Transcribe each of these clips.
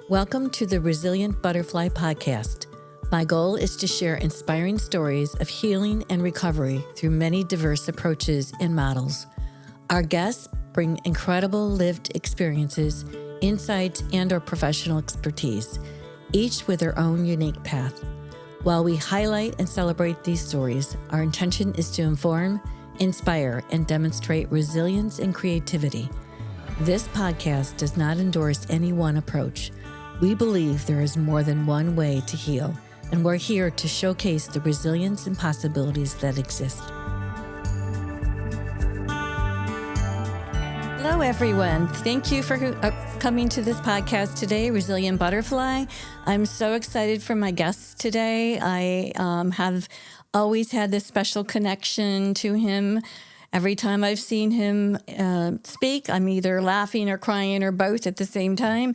Welcome to the Resilient Butterfly Podcast. My goal is to share inspiring stories of healing and recovery through many diverse approaches and models. Our guests bring incredible lived experiences, insights, and/or professional expertise, each with their own unique path. While we highlight and celebrate these stories, our intention is to inform, inspire, and demonstrate resilience and creativity. This podcast does not endorse any one approach. We believe there is more than one way to heal, and we're here to showcase the resilience and possibilities that exist. Hello, everyone. Thank you for coming to this podcast today, Resilient Butterfly. I'm so excited for my guests today. I have always had this special connection to him. Every time I've seen him speak, I'm either laughing or crying or both at the same time.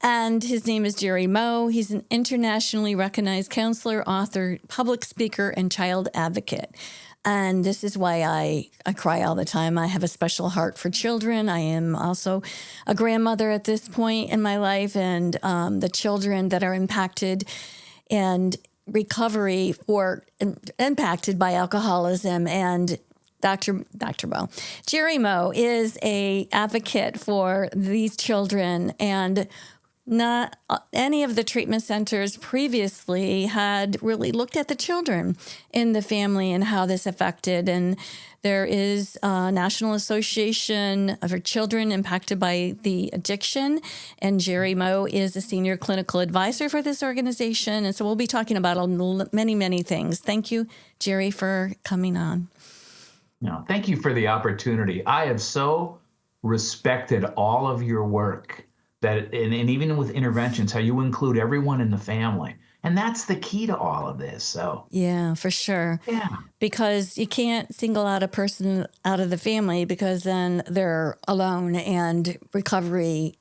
And his name is Jerry Moe. He's an internationally recognized counselor, author, public speaker, and child advocate. And this is why I cry all the time. I have a special heart for children. I am also a grandmother at this point in my life, and the children that are impacted and recovery or impacted by alcoholism. And Dr. Moe. Jerry Moe is an advocate for these children, and not any of the treatment centers previously had really looked at the children in the family and how this affected. And there is a National Association for Children Impacted by the Addiction, and Jerry Moe is a senior clinical advisor for this organization. And so we'll be talking about many, many things. Thank you, Jerry, for coming on. No, thank you for the opportunity. I have so respected all of your work that, and even with interventions, how you include everyone in the family. And that's the key to all of this. So yeah, for sure. Yeah. Because you can't single out a person out of the family because then they're alone, and recovery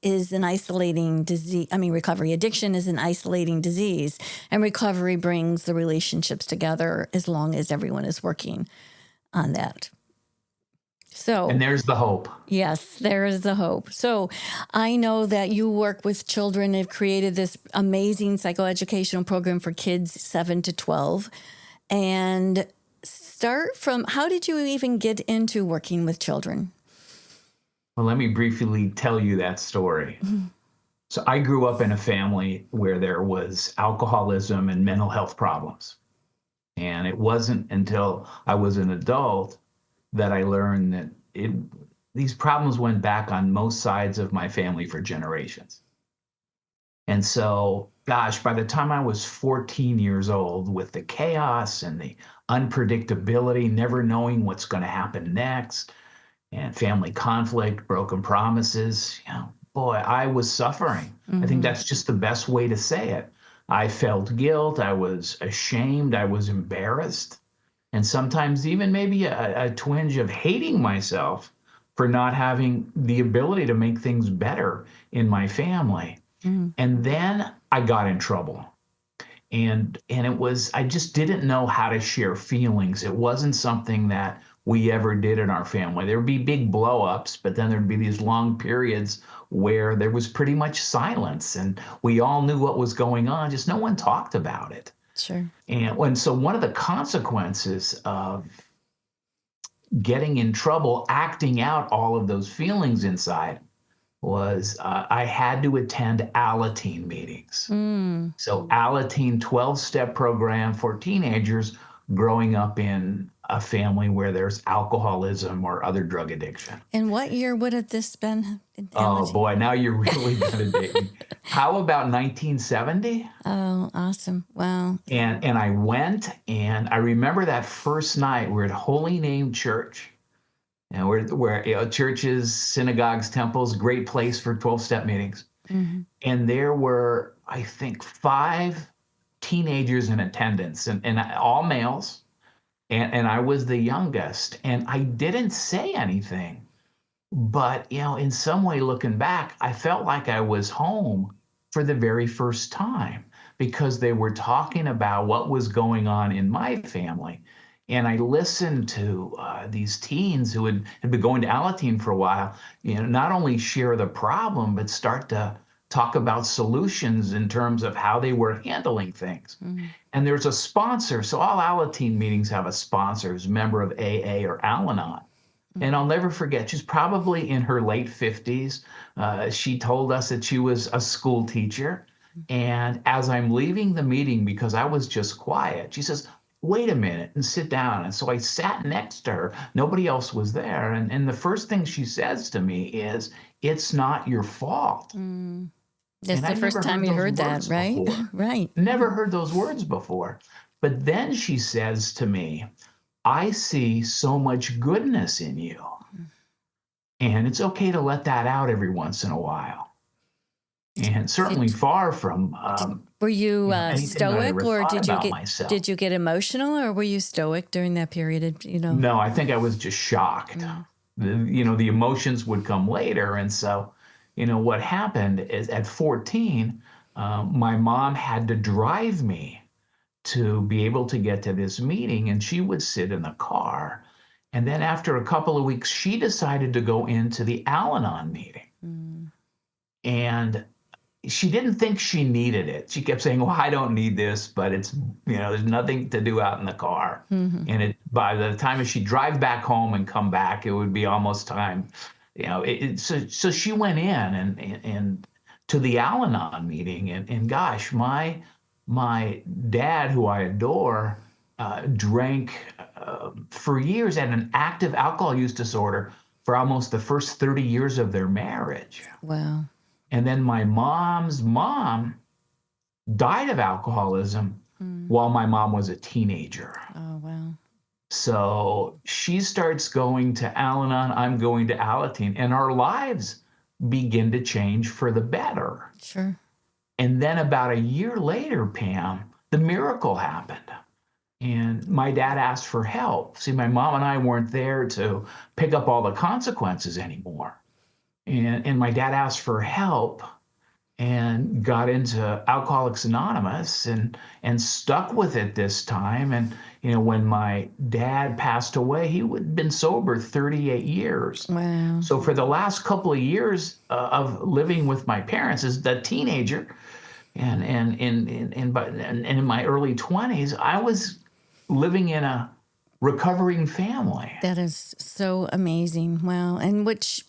is an isolating disease. Recovery addiction is an isolating disease, and recovery brings the relationships together as long as everyone is working on that. And there's the hope. Yes, there is the hope. So I know that you work with children, have created this amazing psychoeducational program for kids 7 to 12. And start from, how did you even get into working with children? Well, let me briefly tell you that story. Mm-hmm. So I grew up in a family where there was alcoholism and mental health problems. And it wasn't until I was an adult that I learned that these problems went back on most sides of my family for generations. And so, gosh, by the time I was 14 years old, with the chaos and the unpredictability, never knowing what's going to happen next, and family conflict, broken promises, boy, I was suffering. Mm-hmm. I think that's just the best way to say it. I felt guilt, I was ashamed, I was embarrassed, and sometimes even maybe a twinge of hating myself for not having the ability to make things better in my family. Mm. And then I got in trouble. And it was, I just didn't know how to share feelings. It wasn't something that we ever did in our family. There would be big blow-ups, but then there'd be these long periods where there was pretty much silence, and we all knew what was going on, just no one talked about it. Sure. And so one of the consequences of getting in trouble, acting out all of those feelings inside, was I had to attend Alateen meetings. Mm. So Alateen 12-step program for teenagers growing up in a family where there's alcoholism or other drug addiction. And what year would have this been? Oh boy, now you're really going to date me. How about 1970? Oh, awesome. Wow. And I went, and I remember that first night we're at Holy Name Church. And where churches, synagogues, temples, great place for 12-step meetings. Mm-hmm. And there were, I think, 5 teenagers in attendance, and all males. And I was the youngest, and I didn't say anything. But, in some way, looking back, I felt like I was home for the very first time, because they were talking about what was going on in my family. And I listened to these teens who had been going to Alateen for a while, not only share the problem, but start to talk about solutions in terms of how they were handling things. And there's a sponsor. So all Alateen meetings have a sponsor who's a member of AA or Al-Anon. And I'll never forget, she's probably in her late 50s. She told us that she was a school teacher. And as I'm leaving the meeting, because I was just quiet, she says, wait a minute and sit down. And so I sat next to her. Nobody else was there. And the first thing she says to me is, it's not your fault. That's the first time you heard that, right? Right. Never heard those words before. But then she says to me, I see so much goodness in you. And it's okay to let that out every once in a while. And certainly far from were you stoic, or did you get emotional, or were you stoic during that period? No, I think I was just shocked. The emotions would come later. And so, what happened is at 14, my mom had to drive me to be able to get to this meeting, and she would sit in the car. And then after a couple of weeks, she decided to go into the Al-Anon meeting. And she didn't think she needed it. She kept saying, well, I don't need this, but it's, there's nothing to do out in the car. And by the time she'd drive back home and come back, it would be almost time. So she went in and to the Al-Anon meeting, and gosh, my dad, who I adore, drank for years, had an active alcohol use disorder for almost the first 30 years of their marriage. Wow. And then my mom's mom died of alcoholism while my mom was a teenager. Oh, wow. So she starts going to Al-Anon, I'm going to Alateen, and our lives begin to change for the better. Sure. And then about a year later, Pam, the miracle happened. And my dad asked for help. See, my mom and I weren't there to pick up all the consequences anymore. And my dad asked for help and got into Alcoholics Anonymous and stuck with it this time. And, when my dad passed away, he had been sober 38 years. Wow. So for the last couple of years of living with my parents as a teenager, and in my early 20s, I was living in a recovering family. That is so amazing. Wow. And which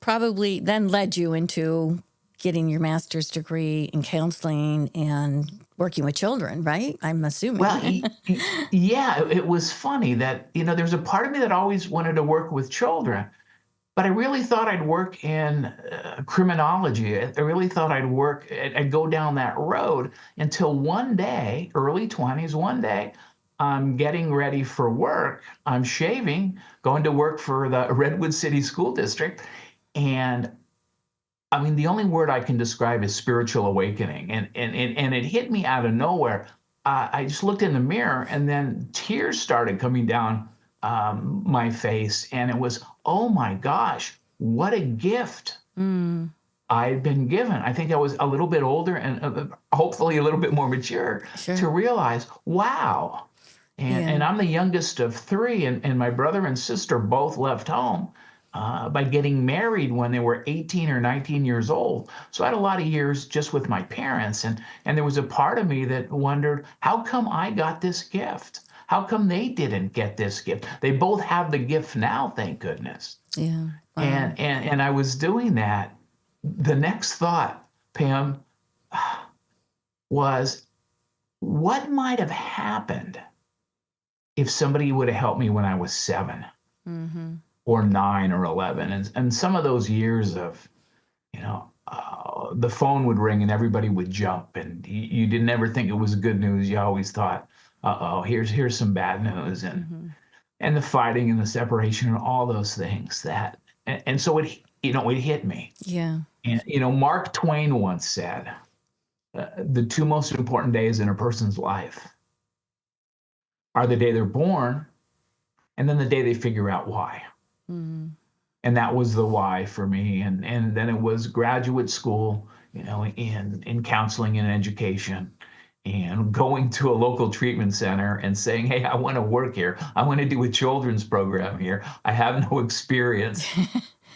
probably then led you into getting your master's degree in counseling and working with children, right? I'm assuming. Well, yeah, it was funny that, there's a part of me that always wanted to work with children, but I really thought I'd work in criminology. I really thought I'd go down that road until one day, early 20s, one day, I'm getting ready for work. I'm shaving, going to work for the Redwood City School District. And the only word I can describe is spiritual awakening. And it hit me out of nowhere. I just looked in the mirror, and then tears started coming down my face. And it was, oh my gosh, what a gift I'd been given. I think I was a little bit older and hopefully a little bit more mature to realize, wow. And I'm the youngest of three, and my brother and sister both left home by getting married when they were 18 or 19 years old. So I had a lot of years just with my parents. And there was a part of me that wondered, how come I got this gift? How come they didn't get this gift? They both have the gift now, thank goodness. Yeah. Wow. And I was doing that. The next thought, Pam, was what might have happened if somebody would have helped me when I was 7? Or 9 or 11. And some of those years of, the phone would ring and everybody would jump, and you didn't ever think it was good news. You always thought, here's some bad news, and the fighting and the separation and all those things and so it hit me. Yeah. And, Mark Twain once said, the two most important days in a person's life are the day they're born and then the day they figure out why. And that was the why for me. And then it was graduate school, in counseling and education, and going to a local treatment center and saying, hey, I want to work here. I want to do a children's program here. I have no experience.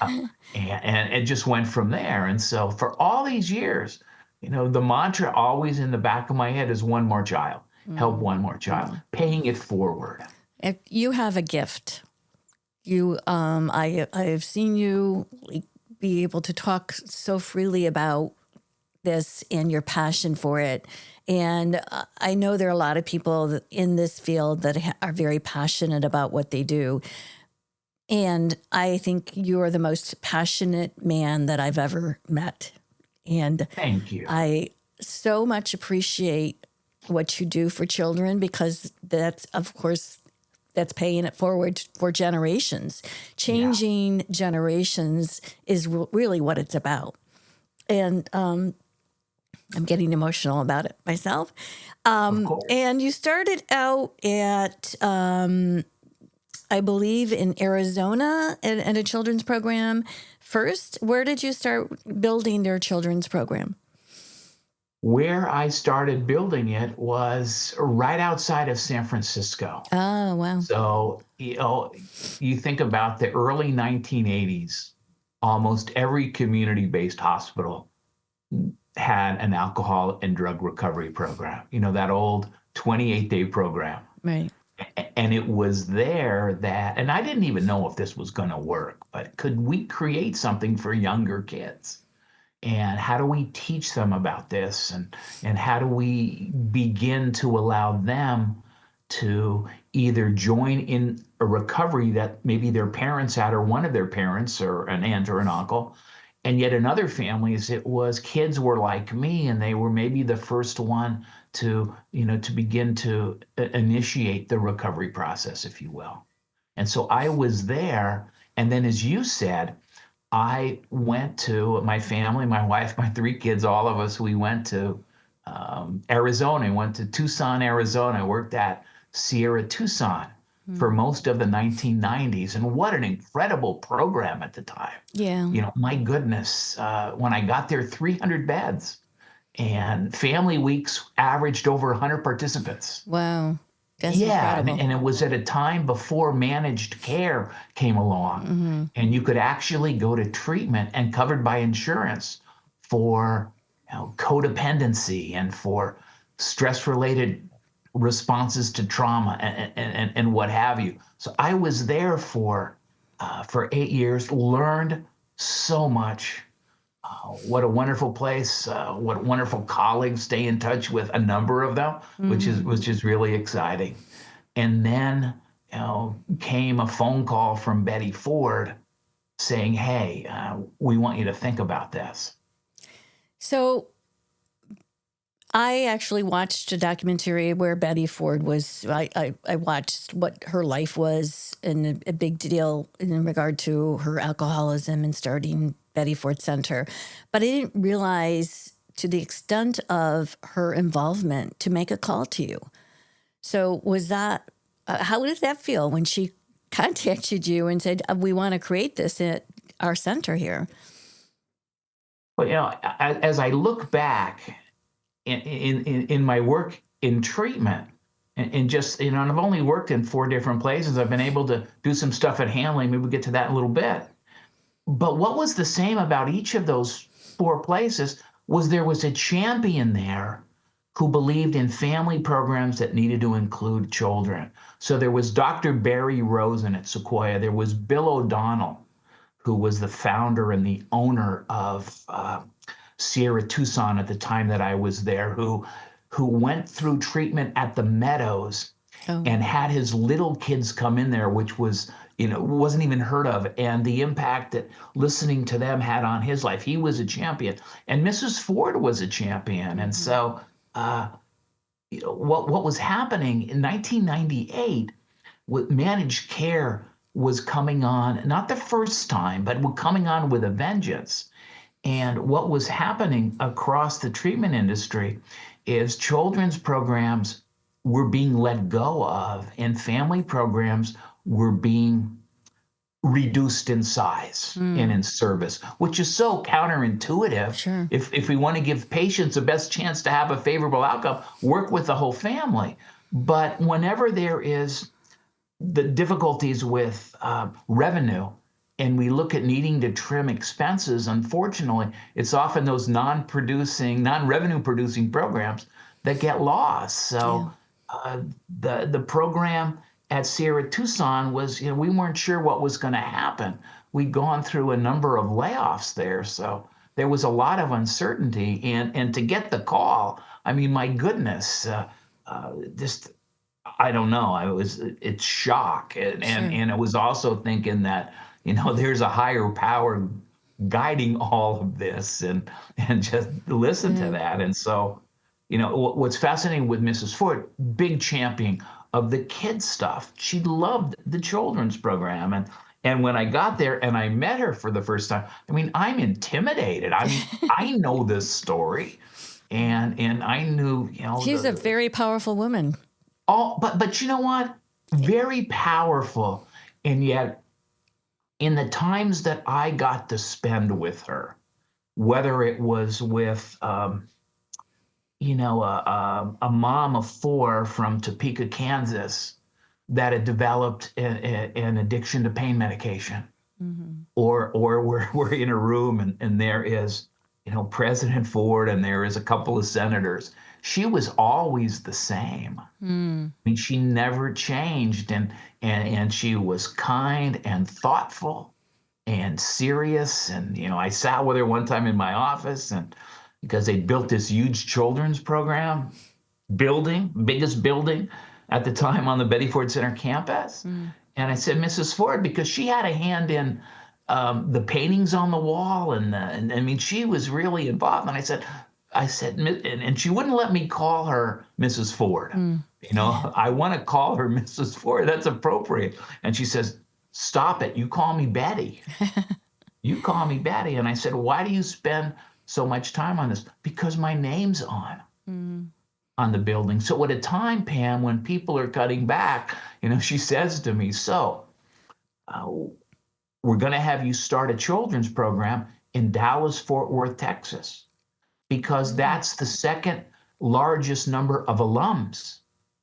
And it just went from there. And so for all these years, the mantra always in the back of my head is one more child, help one more child, paying it forward. If you have a gift, I've seen you be able to talk so freely about this and your passion for it. And I know there are a lot of people in this field that are very passionate about what they do. And I think you're the most passionate man that I've ever met. And Thank you. I so much appreciate what you do for children, because that's, of course, that's paying it forward for generations. Changing generations is really what it's about. And I'm getting emotional about it myself. Of course. And you started out at, I believe, in Arizona at a children's program first. Where did you start building their children's program? Where I started building it was right outside of San Francisco. Oh, wow. So, you think about the early 1980s, almost every community-based hospital had an alcohol and drug recovery program, that old 28-day program. Right. And it was there that, and I didn't even know if this was going to work, but could we create something for younger kids? And how do we teach them about this? And how do we begin to allow them to either join in a recovery that maybe their parents had, or one of their parents, or an aunt or an uncle? And yet in other families, it was kids were like me, and they were maybe the first one to begin to initiate the recovery process, if you will. And so I was there. And then, as you said, I went to my family, my wife, my 3 kids, all of us, we went to Arizona. I went to Tucson, Arizona. I worked at Sierra Tucson for most of the 1990s. And what an incredible program at the time. Yeah. My goodness, when I got there, 300 beds. And family weeks averaged over 100 participants. Wow. That's incredible. And it was at a time before managed care came along. And you could actually go to treatment and covered by insurance for codependency and for stress-related responses to trauma and what have you. So I was there for 8 years, learned so much. What a wonderful place! What wonderful colleagues! Stay in touch with a number of them, which is really exciting. And then came a phone call from Betty Ford saying, "Hey, we want you to think about this." So I actually watched a documentary where Betty Ford was. I watched what her life was, and a big deal in regard to her alcoholism and starting Betty Ford Center. But I didn't realize to the extent of her involvement to make a call to you. So was that, how did that feel when she contacted you and said, we want to create this at our center here? Well, as I look back in my work in treatment, and just, and I've only worked in 4 different places. I've been able to do some stuff at Hanley. Maybe we'll get to that in a little bit. But what was the same about each of those 4 places was there was a champion there who believed in family programs that needed to include children. So there was Dr. Barry Rosen at Sequoia. There was Bill O'Donnell, who was the founder and the owner of Sierra Tucson at the time that I was there, who went through treatment at the Meadows and had his little kids come in there, which was, wasn't even heard of, and the impact that listening to them had on his life. He was a champion, and Mrs. Ford was a champion. And so what was happening in 1998 with managed care was coming on, not the first time, but coming on with a vengeance. And what was happening across the treatment industry is children's programs were being let go of, and family programs were being reduced in size and in service, which is so counterintuitive. Sure. If we want to give patients the best chance to have a favorable outcome, work with the whole family. But whenever there is the difficulties with revenue, and we look at needing to trim expenses, unfortunately, it's often those non-revenue producing programs that get lost. So the program at Sierra Tucson was, we weren't sure what was going to happen. We'd gone through a number of layoffs there, so there was a lot of uncertainty. And to get the call, I mean, my goodness, just I don't know. It's shock, and it was also thinking that there's a higher power guiding all of this, and just listen to that. And so, what's fascinating with Mrs. Ford, big champion of the kids stuff. She loved the children's program, and when I got there and I met her for the first time, I mean, I'm intimidated. I mean, I know this story, and I knew, she's a very powerful woman. But you know what? Very powerful. And yet, in the times that I got to spend with her, whether it was with, a mom of 4 from Topeka, Kansas, that had developed an addiction to pain medication, or we're in a room and there is, President Ford, and there is a couple of senators. She was always the same. I mean, she never changed, and she was kind and thoughtful and serious. And I sat with her one time in my office, and because they built this huge children's program biggest building at the time on the Betty Ford Center campus. And I said, Mrs. Ford, because she had a hand in the paintings on the wall, and I mean, she was really involved. And I said, and she wouldn't let me call her Mrs. Ford. I want to call her Mrs. Ford. That's appropriate. And she says, stop it. You call me Betty. You call me Betty. And I said, why do you spend so much time on this? Because my name's on the building. So at a time, Pam, when people are cutting back, she says to me, so we're going to have you start a children's program in Dallas, Fort Worth, Texas, because that's the second largest number of alums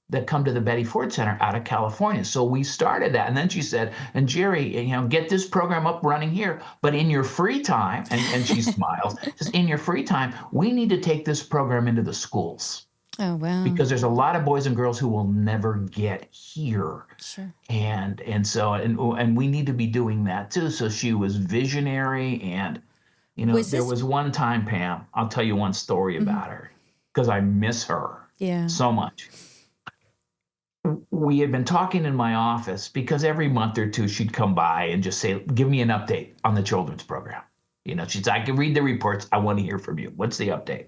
that come to the Betty Ford Center out of California. So we started that. And then she said, and Jerry, get this program up running here, but in your free time, and she smiles, just in your free time, we need to take this program into the schools. Oh, wow. Because there's a lot of boys and girls who will never get here. Sure. And we need to be doing that too. So she was visionary, and there was one time, Pam, I'll tell you one story about her, because I miss her so much. We had been talking in my office, because every month or two she'd come by and just say, give me an update on the children's program. She'd say, I can read the reports. I want to hear from you. What's the update?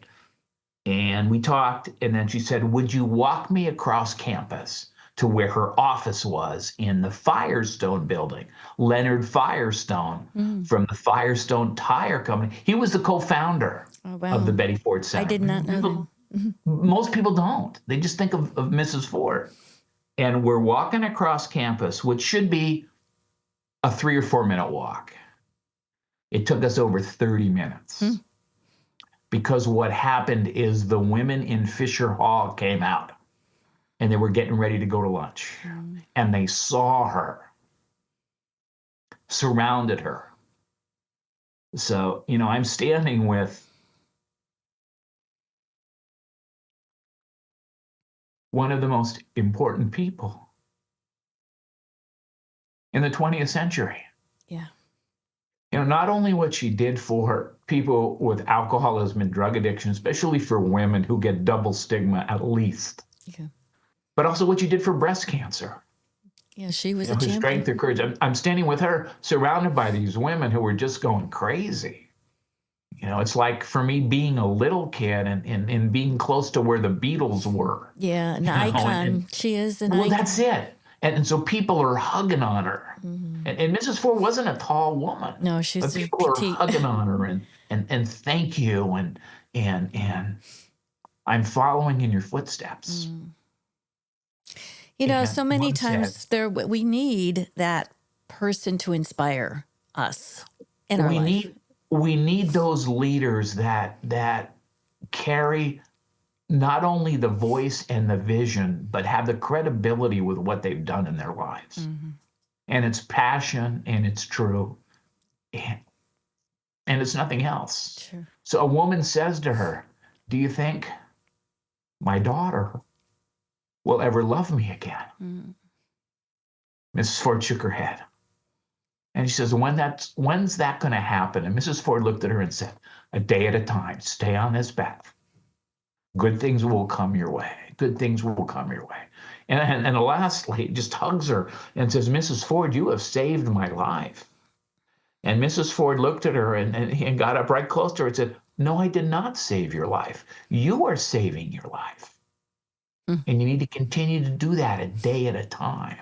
And we talked, and then she said, would you walk me across campus to where her office was in the Firestone building? Leonard Firestone from the Firestone Tire Company. He was the co-founder of the Betty Ford Center. I did not know that. Most people don't. They just think of Mrs. Ford. And we're walking across campus, which should be a 3 or 4 minute walk. It took us over 30 minutes. Because what happened is the women in Fisher Hall came out, and they were getting ready to go to lunch. And they saw her, surrounded her. So, I'm standing with one of the most important people in the 20th century. Yeah. Not only what she did for people with alcoholism and drug addiction, especially for women who get double stigma at least, but also what she did for breast cancer. Yeah, she was her strength, her courage. I'm standing with her, surrounded by these women who were just going crazy. It's like for me being a little kid and being close to where the Beatles were. Yeah, an icon. She is an icon. Well, that's it. And so people are hugging on her. And Mrs. Ford wasn't a tall woman. No, she's but people are hugging on her and thank you and I'm following in your footsteps. So many times we need that person to inspire us in our life. We need those leaders that carry not only the voice and the vision, but have the credibility with what they've done in their lives. And it's passion, and it's true. and, and it's nothing else. Sure. So a woman says to her, "Do you think my daughter will ever love me again?" Mm. Mrs. Ford shook her head. And she says, when's that going to happen? And Mrs. Ford looked at her and said, "A day at a time. Stay on this path. Good things will come your way. Good things will come your way." And lastly, just hugs her and says, "Mrs. Ford, you have saved my life." And Mrs. Ford looked at her and got up right close to her and said, "No, I did not save your life. You are saving your life. Mm. And you need to continue to do that a day at a time."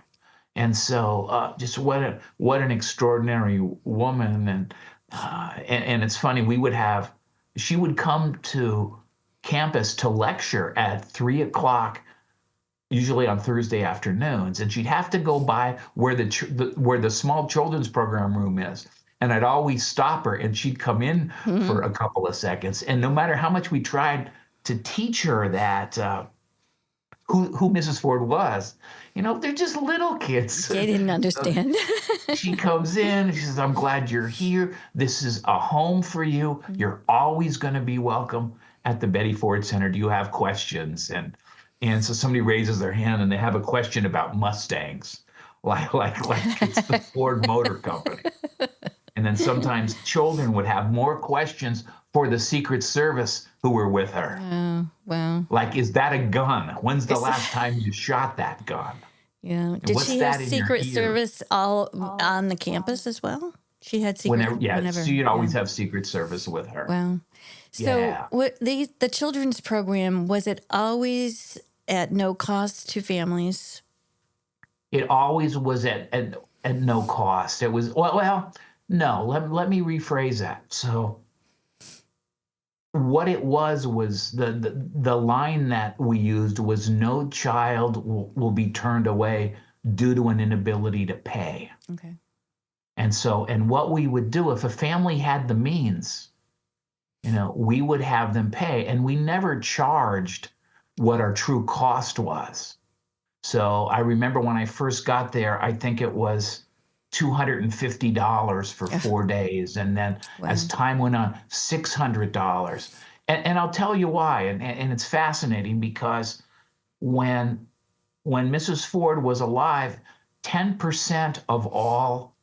And so, just what an extraordinary woman, and it's funny, she would come to campus to lecture at 3 o'clock, usually on Thursday afternoons, and she'd have to go by where the small children's program room is, and I'd always stop her, and she'd come in for a couple of seconds, and no matter how much we tried to teach her that. Who Mrs. Ford was. They're just little kids. They didn't understand. She comes in, she says, "I'm glad you're here. This is a home for you. You're always going to be welcome at the Betty Ford Center. Do you have questions?" And so somebody raises their hand and they have a question about Mustangs, like it's the Ford Motor Company. And then sometimes children would have more questions for the Secret Service who were with her. Oh, wow. Like, is that a gun? When's the last time you shot that gun? Yeah. And Did what's she have that in your Secret ear? Service all on the campus as well? She had Secret Whenever, she'd always have Secret Service with her. Wow. So Yeah. the children's program, was it always at no cost to families? It always was at no cost. It was, well, no, let me rephrase that. So what it was the line that we used was, "No child will be turned away due to an inability to pay." Okay. And what we would do if a family had the means, we would have them pay, and we never charged what our true cost was. So I remember when I first got there, I think it was $250 for 4 days. And then as time went on, $600. And I'll tell you why. And it's fascinating because when Mrs. Ford was alive, 10% of all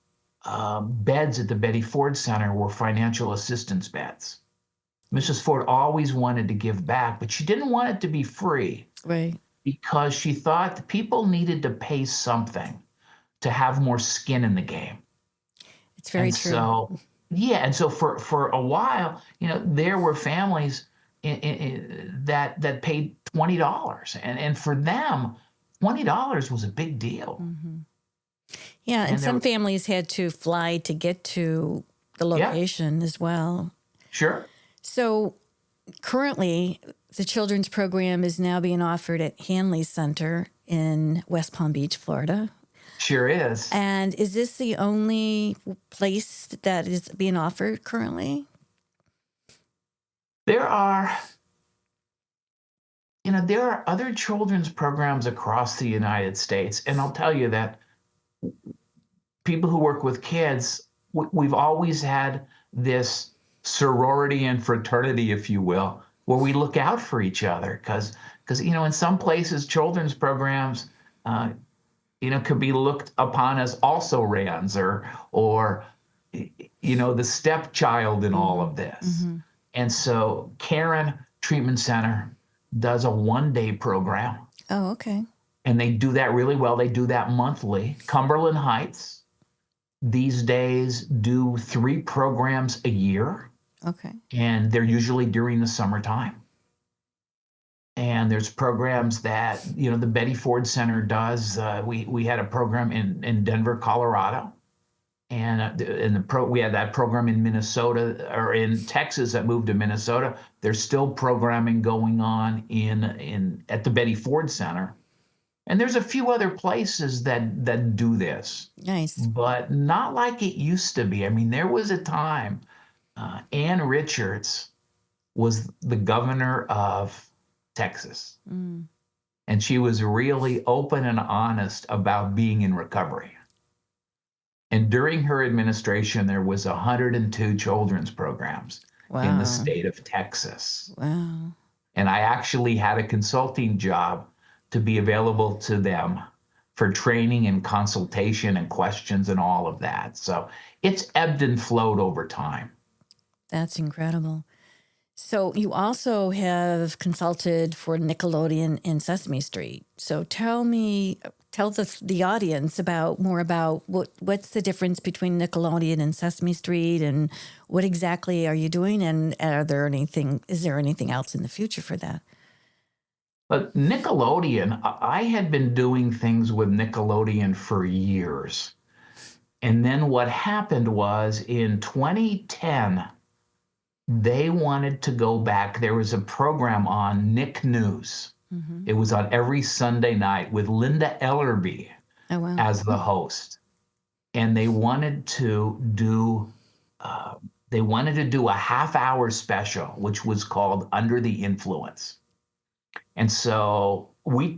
beds at the Betty Ford Center were financial assistance beds. Mrs. Ford always wanted to give back, but she didn't want it to be free. Right. Because she thought the people needed to pay something to have more skin in the game. It's very true. So, and so for a while, there were families that paid $20, and for them, $20 was a big deal. Mm-hmm. Yeah, and some families had to fly to get to the location as well. Sure. So currently, the children's program is now being offered at Hanley Center in West Palm Beach, Florida. Sure is. And is this the only place that is being offered currently? There are other children's programs across the United States. And I'll tell you that people who work with kids, we've always had this sorority and fraternity, if you will, where we look out for each other. Because in some places, children's programs, could be looked upon as also rans or the stepchild in all of this. Mm-hmm. And so Karen Treatment Center does a 1-day program. Oh, okay. And they do that really well. They do that monthly. Cumberland Heights these days do 3 programs a year. Okay. And they're usually during the summertime. And there's programs that, the Betty Ford Center does. We had a program in Denver, Colorado. And we had that program in Minnesota, or in Texas, that moved to Minnesota. There's still programming going on at the Betty Ford Center. And there's a few other places that do this. Nice. But not like it used to be. I mean, there was a time, Ann Richards was the governor of Texas. Mm. And she was really open and honest about being in recovery. And during her administration, there was 102 children's programs in the Wow. state of Texas. Wow. And I actually had a consulting job to be available to them for training and consultation and questions and all of that. So it's ebbed and flowed over time. That's incredible. So you also have consulted for Nickelodeon and Sesame Street. So tell the audience more about what's the difference between Nickelodeon and Sesame Street, and what exactly are you doing, and is there anything else in the future for that? But Nickelodeon, I had been doing things with Nickelodeon for years. And then what happened was in 2010, they wanted to go back. There was a program on Nick News. Mm-hmm. It was on every Sunday night with Linda Ellerby Oh, wow. as the host. And they wanted to do a half-hour special, which was called Under the Influence. And so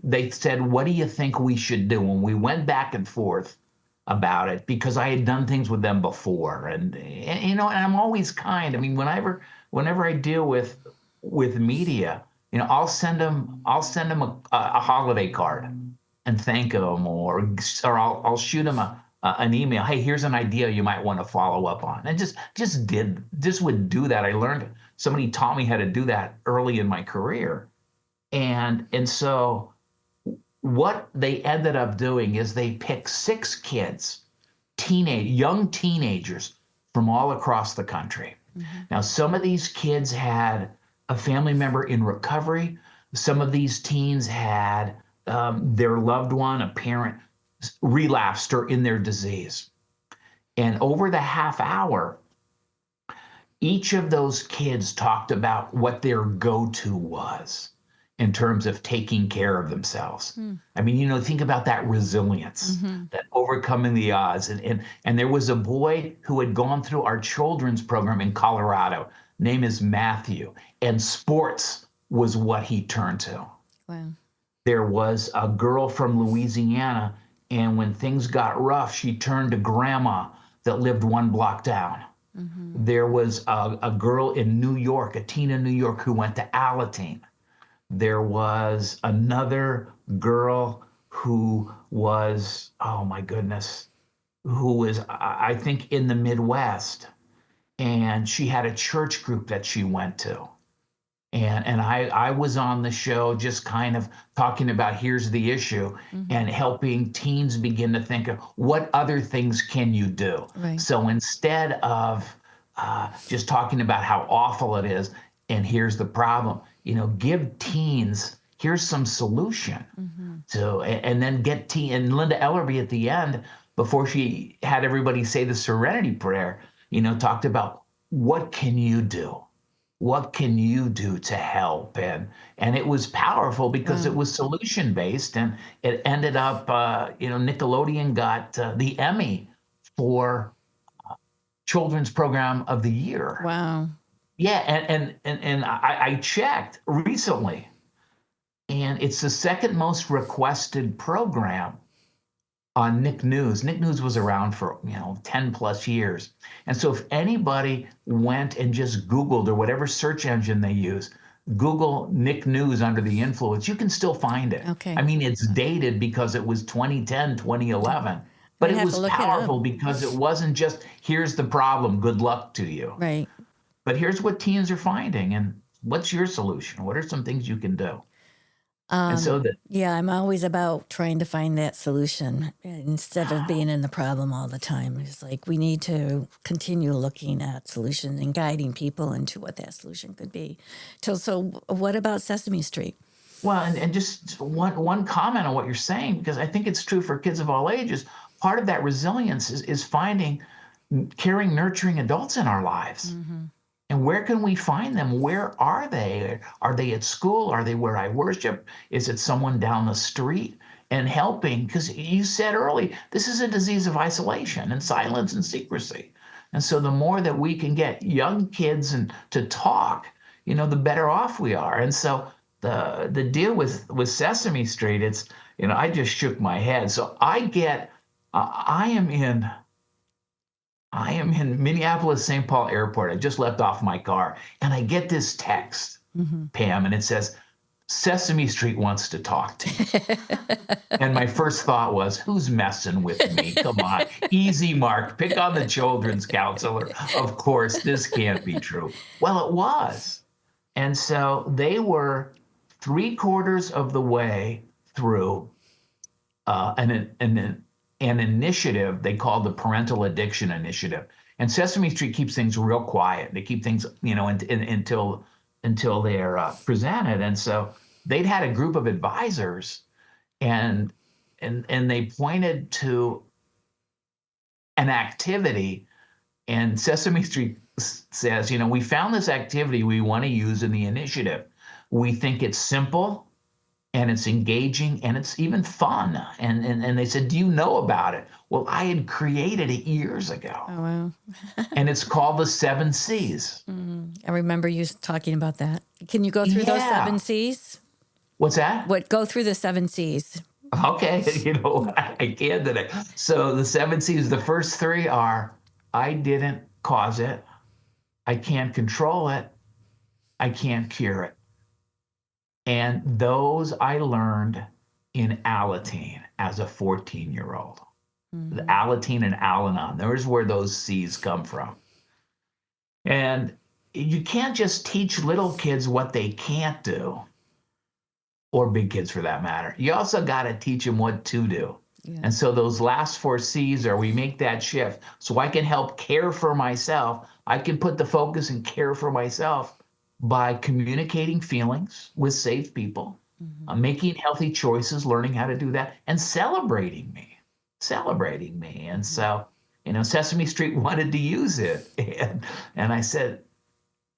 they said, what do you think we should do? And we went back and forth about it because I had done things with them before. And and I'm always kind. I mean, whenever I deal with media, I'll send them a holiday card and thank them, or I'll shoot them an email. Hey, here's an idea you might want to follow up on. And just would do that. Somebody taught me how to do that early in my career. And so what they ended up doing is they picked 6 kids, young teenagers from all across the country. Mm-hmm. Now, some of these kids had a family member in recovery. Some of these teens had their loved one, a parent, relapsed or in their disease. And over the half hour, each of those kids talked about what their go-to was in terms of taking care of themselves. I mean, think about that resilience, that overcoming the odds. And there was a boy who had gone through our children's program in Colorado. Name is Matthew. And sports was what he turned to. Wow. There was a girl from Louisiana, and when things got rough, she turned to grandma that lived 1 block down. Mm-hmm. There was a girl in New York, a teen in New York, who went to Alateen. There was another girl who was, oh my goodness, who was, I think, in the Midwest. And she had a church group that she went to. And I was on the show just kind of talking about here's the issue, and helping teens begin to think of what other things can you do. Right. So instead of just talking about how awful it is and here's the problem, give teens, here's some solution. So, and then and Linda Ellerby at the end, before she had everybody say the Serenity Prayer, talked about what can you do? What can you do to help? And it was powerful because it was solution based, and it ended up, Nickelodeon got the Emmy for Children's Program of the Year. Wow. Yeah, and I checked recently, and it's the second most requested program on Nick News. Nick News was around for 10 plus years. And so if anybody went and just Googled, or whatever search engine they use, Google Nick News Under the Influence, you can still find it. Okay. I mean, it's dated because it was 2010, 2011. But it was powerful because it wasn't just, here's the problem, good luck to you. Right. But here's what teens are finding, and what's your solution? What are some things you can do? Yeah, I'm always about trying to find that solution instead of being in the problem all the time. It's like we need to continue looking at solutions and guiding people into what that solution could be. So what about Sesame Street? Well, and just one comment on what you're saying, because I think it's true for kids of all ages. Part of that resilience is finding caring, nurturing adults in our lives. Mm-hmm. And where can we find them? Where are they? Are they at school? Are they where I worship? Is it someone down the street? And helping, because you said early, this is a disease of isolation and silence and secrecy. And so the more that we can get young kids to talk, the better off we are. And so the deal with Sesame Street, it's, I just shook my head. So I am in I am in Minneapolis, St. Paul Airport. I just left off my car, and I get this text, Pam, and it says, Sesame Street wants to talk to you. And my first thought was, who's messing with me? Come on, easy, Mark. Pick on the children's counselor. Of course, this can't be true. Well, it was. And so they were 3/4 of the way through an initiative they called the Parental Addiction Initiative. And Sesame Street keeps things real quiet. They keep things, until they're presented. And so they'd had a group of advisors, and they pointed to an activity, and Sesame Street says, we found this activity we want to use in the initiative. We think it's simple, and it's engaging, and it's even fun. And they said, do you know about it? Well, I had created it years ago. Oh, wow. And it's called the 7 C's. I remember you talking about that. Can you go through those 7 C's? What's that? Go through the 7 C's. Okay, I can today. So the 7 C's, the first 3 are, I didn't cause it, I can't control it, I can't cure it. And those I learned in Alateen as a 14-year-old. The Alateen and Al-Anon, there's where those C's come from. And you can't just teach little kids what they can't do, or big kids for that matter. You also got to teach them what to do. Yeah. And so those last 4 C's are, we make that shift so I can help care for myself. I can put the focus and care for myself by communicating feelings with safe people, making healthy choices, learning how to do that, and celebrating me. And so, Sesame Street wanted to use it. And I said,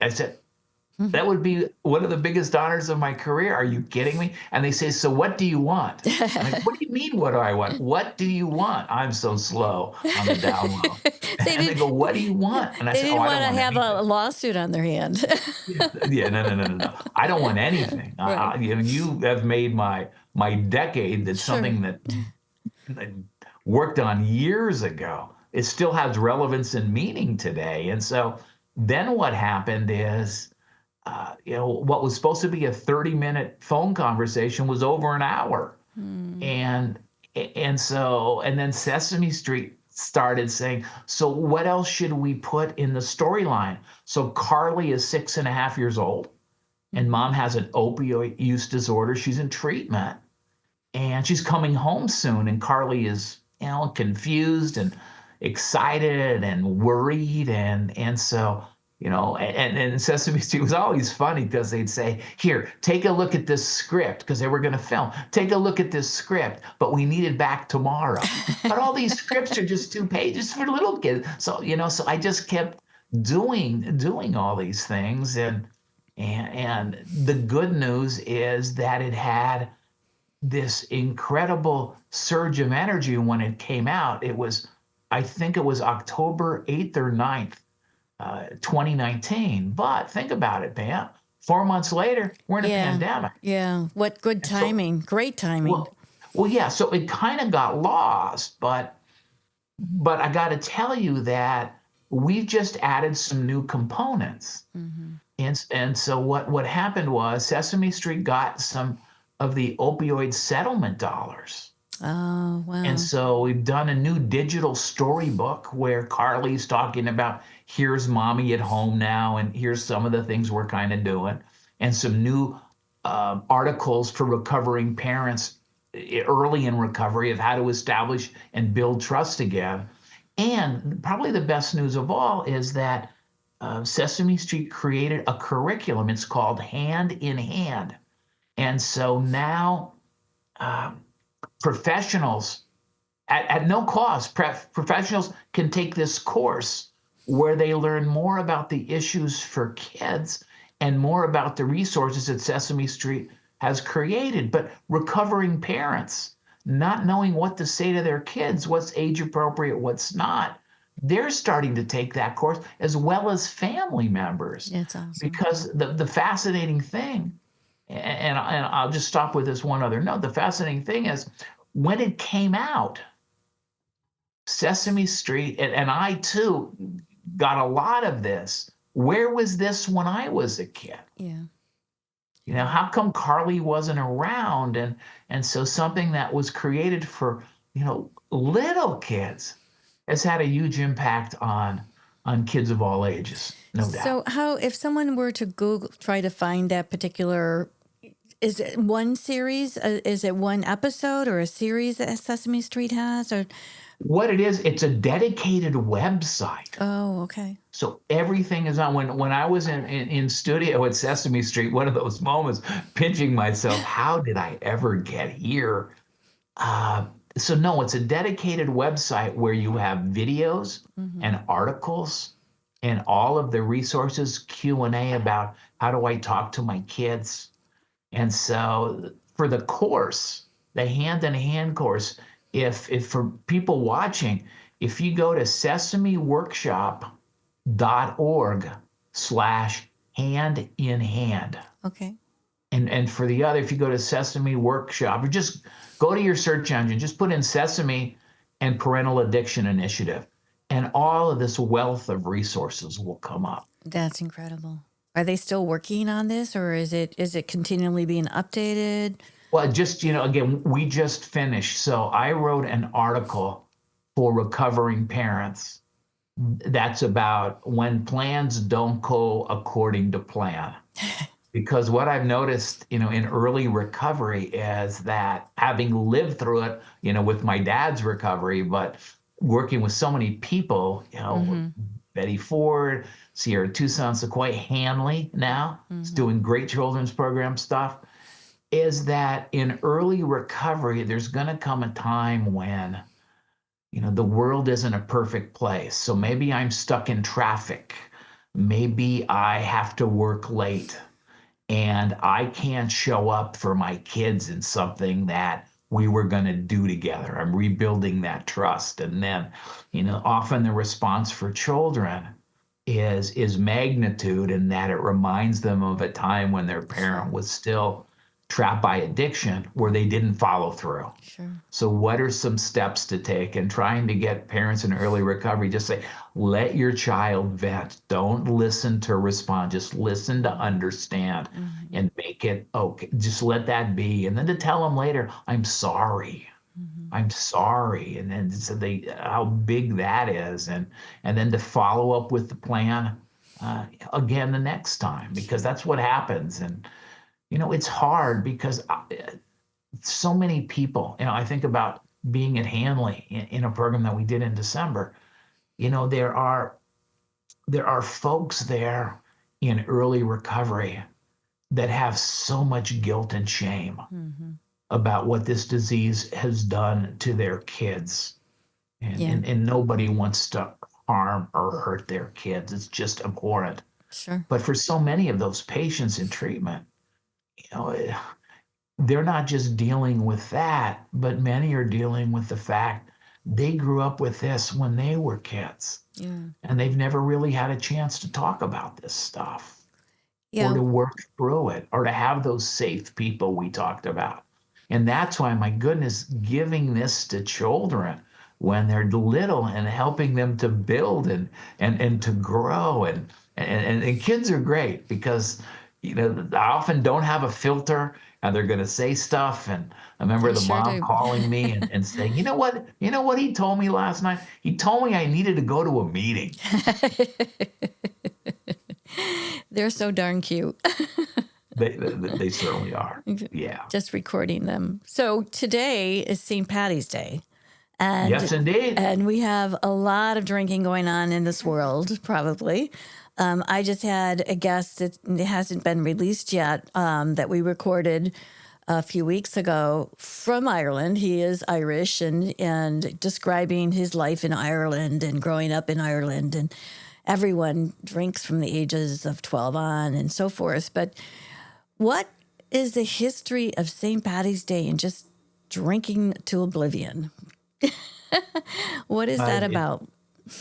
that would be one of the biggest honors of my career. Are you kidding me? And they say, so what do you want? I'm like, what do you mean, what do I want? What do you want? I'm so slow on the down low. And they go, what do you want? And I said, didn't I want don't to have anything. a lawsuit on their hand. Yeah, no. I don't want anything. Right. You have made my decade that's something that I worked on years ago. It still has relevance and meaning today. And so then what happened is, what was supposed to be a 30-minute phone conversation was over an hour. And then Sesame Street started saying, so what else should we put in the storyline? So Carly is 6.5 years old, and mom has an opioid use disorder. She's in treatment, and she's coming home soon. And Carly is, confused and excited and worried. And so, and Sesame Street was always funny because they'd say, here, take a look at this script, because they were going to film. Take a look at this script, but we need it back tomorrow. But all these scripts are just 2 pages for little kids. So, so I just kept doing all these things. And the good news is that it had this incredible surge of energy when it came out. I think it was October 8th or 9th. 2019. But think about it, Pam. 4 months later, we're in a pandemic. Yeah. What good timing. Great timing. Well, yeah. So it kind of got lost, but I got to tell you that we've just added some new components. And so what happened was Sesame Street got some of the opioid settlement dollars. Oh, wow. And so we've done a new digital storybook where Carly's talking about, here's mommy at home now, and here's some of the things we're kind of doing, and some new articles for recovering parents early in recovery of how to establish and build trust again. And probably the best news of all is that Sesame Street created a curriculum. It's called Hand in Hand. And so now professionals, at no cost, professionals can take this course where they learn more about the issues for kids and more about the resources that Sesame Street has created. But recovering parents, not knowing what to say to their kids, what's age appropriate, what's not, they're starting to take that course, as well as family members. That's awesome. Because the fascinating thing, and I'll just stop with this one other note, the fascinating thing is, when it came out, Sesame Street, and I too got a lot of this. Where was this when I was a kid? Yeah. How come Carly wasn't around? And so something that was created for, little kids has had a huge impact on kids of all ages, no doubt. So how, if someone were to Google, try to find that particular, is it one series? Is it one episode or a series that Sesame Street has? Or What it is, it's a dedicated website. oh, okay. So everything is on. When I was in studio at Sesame Street, one of those moments, pinching myself, how did I ever get here? So no, it's a dedicated website where you have videos and articles and all of the resources, Q&A about how do I talk to my kids. And so for the course, the hand-in-hand course, if for people watching, if you go to sesameworkshop.org/hand-in-hand. Okay. And for the other, if you go to Sesame Workshop, or just go to your search engine, just put in Sesame and Parental Addiction Initiative, and all of this wealth of resources will come up. That's incredible. Are they still working on this, or is it continually being updated? Well, just, again, we just finished. So I wrote an article for recovering parents that's about when plans don't go according to plan. Because what I've noticed, in early recovery is that having lived through it, with my dad's recovery, but working with so many people, Betty Ford, Sierra Tucson, Sequoia Hanley now, is doing great children's program stuff, is that in early recovery, there's going to come a time when, the world isn't a perfect place. So maybe I'm stuck in traffic. Maybe I have to work late. And I can't show up for my kids in something that we were going to do together. I'm rebuilding that trust. And then, often the response for children is magnitude, in that it reminds them of a time when their parent was still trapped by addiction where they didn't follow through. Sure. So what are some steps to take? And trying to get parents in early recovery, just say, let your child vent. Don't listen to respond. Just listen to understand and make it okay. Just let that be. And then to tell them later, I'm sorry. I'm sorry. And then so how big that is. And then to follow up with the plan again the next time, because that's what happens. And, it's hard because so many people, I think about being at Hanley in a program that we did in December. There are folks there in early recovery that have so much guilt and shame about what this disease has done to their kids. And nobody wants to harm or hurt their kids. It's just abhorrent. Sure. But for so many of those patients in treatment, they're not just dealing with that, but many are dealing with the fact they grew up with this when they were kids. Yeah. And they've never really had a chance to talk about this stuff Yeah. or to work through it or to have those safe people we talked about. And that's why, my goodness, giving this to children when they're little and helping them to build and to grow. And kids are great because, I often don't have a filter and they're going to say stuff. And I remember the mom calling me and saying, you know what he told me last night? He told me I needed to go to a meeting. They're so darn cute. They certainly are. Yeah. Just recording them. So today is St. Patty's Day. And, yes, indeed. And we have a lot of drinking going on in this world, probably. I just had a guest that hasn't been released yet that we recorded a few weeks ago from Ireland. He is Irish and describing his life in Ireland and growing up in Ireland. And everyone drinks from the ages of 12 on and so forth. But what is the history of St. Patty's Day and just drinking to oblivion? What is that about?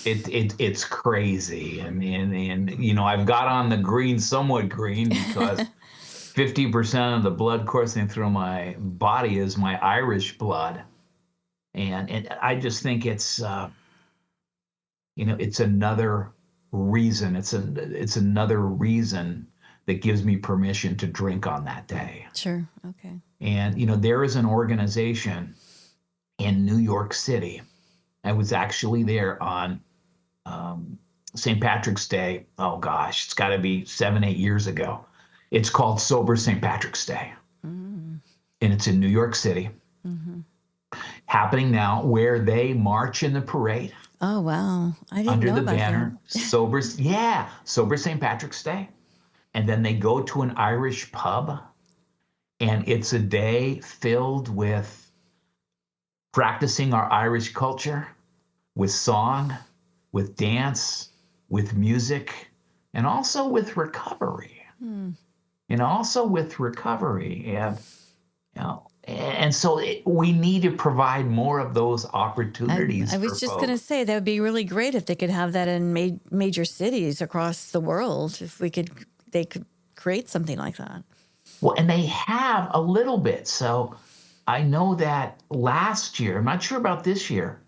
It's crazy. And I've got on the green, somewhat green, because 50% of the blood coursing through my body is my Irish blood. And I just think it's it's another reason. It's another reason that gives me permission to drink on that day. Sure. Okay. And there is an organization in New York City. I was actually there on St. Patrick's Day. Oh gosh, it's got to be 7, 8 years ago. It's called Sober St. Patrick's Day, and it's in New York City. Happening now, where they march in the parade. Oh wow, I didn't Under know the about banner, that. Sober St. Patrick's Day. And then they go to an Irish pub, and it's a day filled with practicing our Irish culture, with song, with dance, with music, and also with recovery. And also with recovery. And so we need to provide more of those opportunities I for was just going to folks. say that would be really great if they could have that in major cities across the world. If they could create something like that. Well, and they have a little bit. So I know that last year, I'm not sure about this year,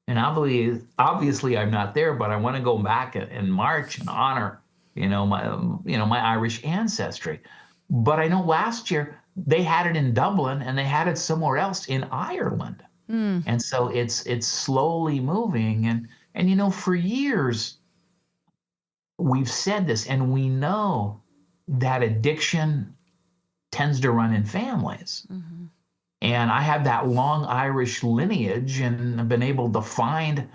and obviously I'm not there, but I want to go back in March and honor, my Irish ancestry. But I know last year they had it in Dublin and they had it somewhere else in Ireland. And so it's slowly moving. And for years we've said this, and we know that addiction tends to run in families. And I have that long Irish lineage, and I've been able to find,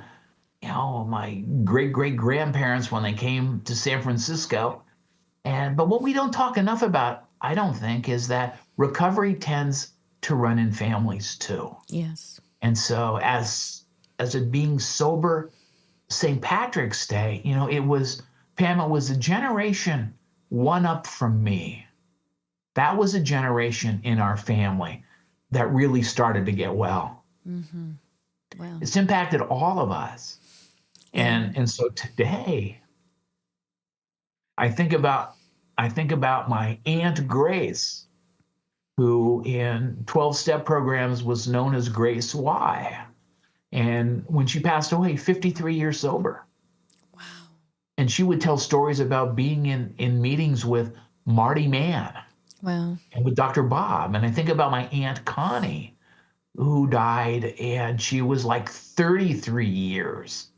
my great grandparents when they came to San Francisco. But what we don't talk enough about, I don't think, is that recovery tends to run in families too. Yes. And so as it being sober St. Patrick's Day, it was a generation one up from me. That was a generation in our family that really started to get well. Wow. It's impacted all of us. And so today, I think about my Aunt Grace, who in 12-step programs was known as Grace Y. And when she passed away, 53 years sober. Wow. And she would tell stories about being in meetings with Marty Mann. Wow. And with Dr. Bob. And I think about my Aunt Connie, who died, and she was like 33 years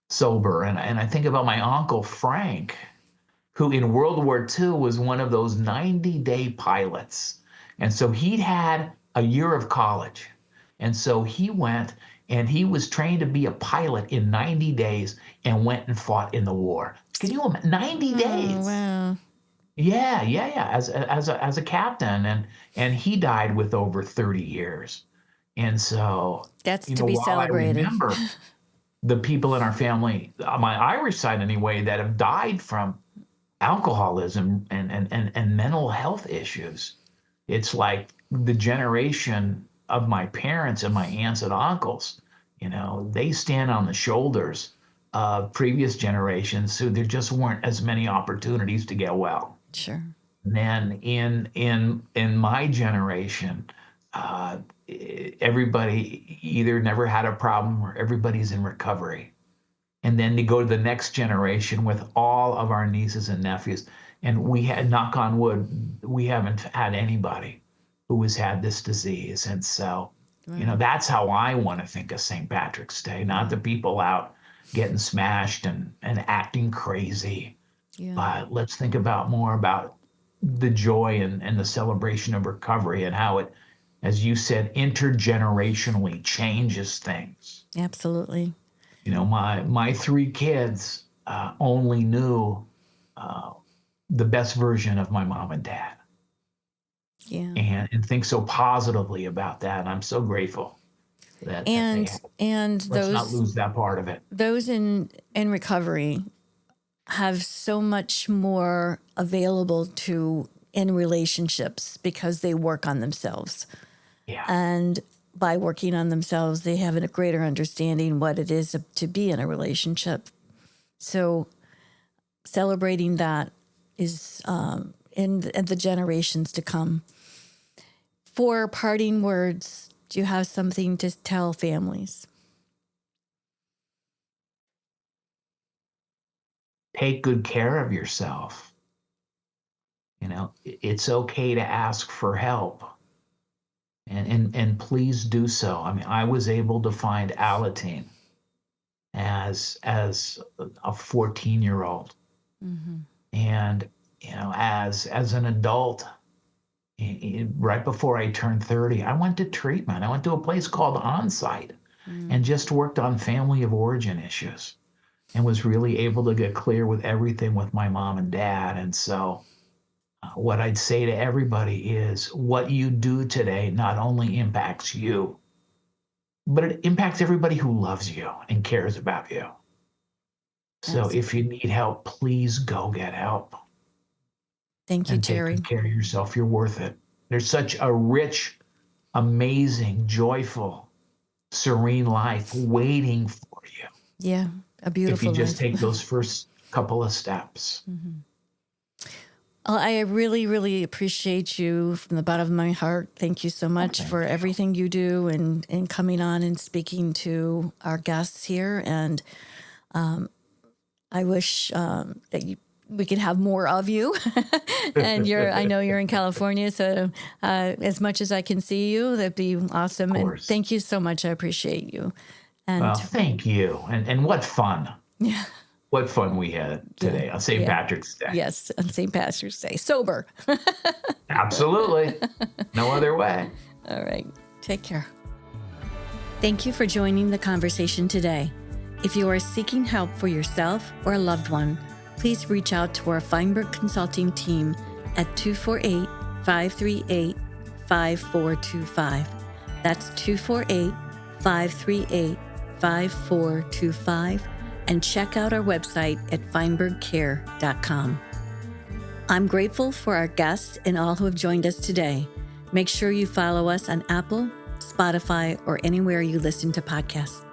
sober. And I think about my Uncle Frank, who in World War II was one of those 90-day pilots. And so he'd had a year of college. And so he went and he was trained to be a pilot in 90 days and went and fought in the war. Can you imagine? 90 days. Oh, wow. Yeah, as a captain, and he died with over 30 years. And so That's to be while celebrated. I remember the people in our family, on my Irish side anyway, that have died from alcoholism and mental health issues, it's like the generation of my parents and my aunts and uncles, they stand on the shoulders of previous generations who there just weren't as many opportunities to get well. Sure. And then in my generation, everybody either never had a problem or everybody's in recovery. And then to go to the next generation with all of our nieces and nephews, and we had, knock on wood, we haven't had anybody who has had this disease. And so, that's how I want to think of St. Patrick's Day, not the people out getting smashed and acting crazy. Yeah. But let's think more about the joy and the celebration of recovery and how it, as you said, intergenerationally changes things. Absolutely. My 3 kids only knew the best version of my mom and dad. Yeah. And think so positively about that. And I'm so grateful that And let's not lose that part of it. Those in recovery have so much more available in relationships because they work on themselves. Yeah. And by working on themselves, they have a greater understanding what it is to be in a relationship. So celebrating that is in the generations to come. For parting words, do you have something to tell families? Take good care of yourself. It's okay to ask for help. And please do so. I mean, I was able to find Alateen as a 14-year-old. Mm-hmm. And as an adult, right before I turned 30, I went to treatment. I went to a place called Onsite and just worked on family of origin issues and was really able to get clear with everything with my mom and dad. And so what I'd say to everybody is what you do today not only impacts you, but it impacts everybody who loves you and cares about you. So if you need help, please go get help. Thank you, and Jerry. Take good care of yourself. You're worth it. There's such a rich, amazing, joyful, serene life waiting for you. Yeah, a beautiful life. If you just life. take those first couple of steps. Mm-hmm. Well, I really, really appreciate you from the bottom of my heart. Thank you so much for everything you do and coming on and speaking to our guests here. And I wish that we could have more of you. And I know you're in California, so as much as I can see you, that'd be awesome. And thank you so much. I appreciate you. And well, thank you. And what fun. Yeah. What fun we had today on St. Patrick's Day. Yes, on St. Patrick's Day. Sober. Absolutely. No other way. All right. Take care. Thank you for joining the conversation today. If you are seeking help for yourself or a loved one, please reach out to our Feinberg Consulting team at 248-538-5425. That's 248-538-5425. And check out our website at feinbergcare.com. I'm grateful for our guests and all who have joined us today. Make sure you follow us on Apple, Spotify, or anywhere you listen to podcasts.